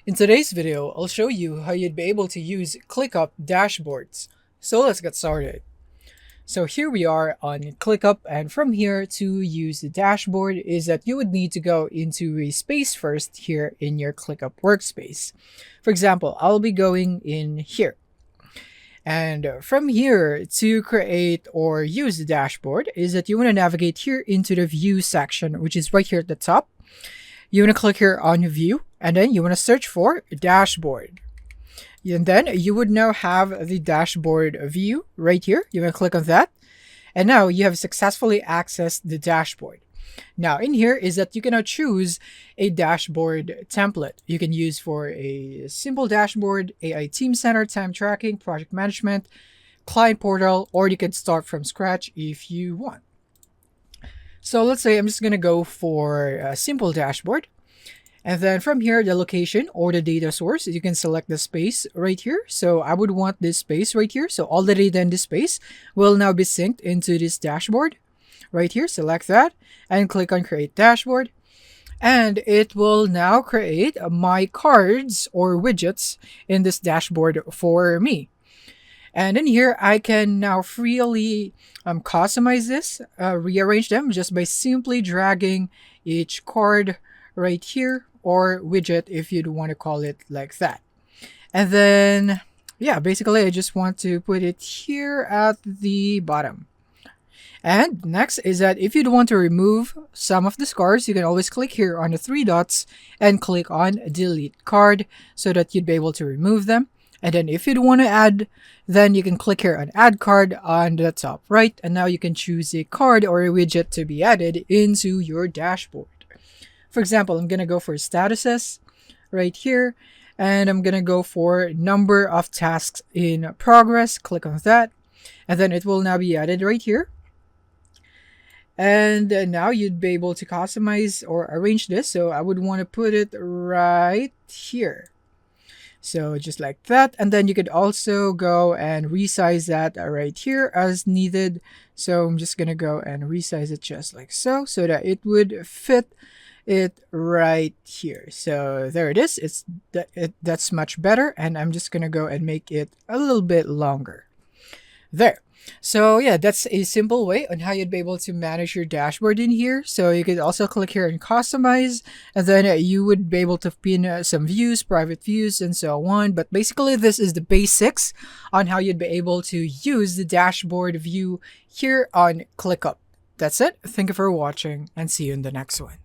In today's video, I'll show you how you'd be able to use ClickUp Dashboards. So let's get started. So here we are on ClickUp, and from here to use the dashboard is that you would need to go into a space first here in your ClickUp workspace. For example, I'll be going in here. And from here to create or use the dashboard is that you want to navigate here into the view section, which is right here at the top. You want to click here on view, and then you want to search for dashboard. And then you would now have the dashboard view right here. You want to click on that. And now you have successfully accessed the dashboard. Now in here is that you can now choose a dashboard template you can use for a simple dashboard, AI team center, time tracking, project management, client portal, or you can start from scratch if you want. So let's say I'm just going to go for a simple dashboard. And then from here, the location or the data source, you can select the space right here. So I would want this space right here. So all the data in this space will now be synced into this dashboard right here. Select that and click on create dashboard. And it will now create my cards or widgets in this dashboard for me. And in here, I can now freely customize this, rearrange them just by simply dragging each card right here, or widget if you'd want to call it like that. And then, yeah, basically I just want to put it here at the bottom. And next is that if you'd want to remove some of the cards, you can always click here on the three dots and click on delete card so that you'd be able to remove them. And then if you'd want to add, then you can click here on add card on the top right. And now you can choose a card or a widget to be added into your dashboard. For example, I'm going to go for statuses right here, and I'm going to go for number of tasks in progress. Click on that, and then it will now be added right here. And now you'd be able to customize or arrange this. So I would want to put it right here. So just like that. And then you could also go and resize that right here as needed. So I'm just going to go and resize it just like so that it would fit it right here. So there it is. That's much better. And I'm just going to go and make it a little bit longer. There. So yeah, that's a simple way on how you'd be able to manage your dashboard in here. So you could also click here and customize, and then you would be able to pin some views, private views, and so on. But basically, this is the basics on how you'd be able to use the dashboard view here on ClickUp. That's it. Thank you for watching, and see you in the next one.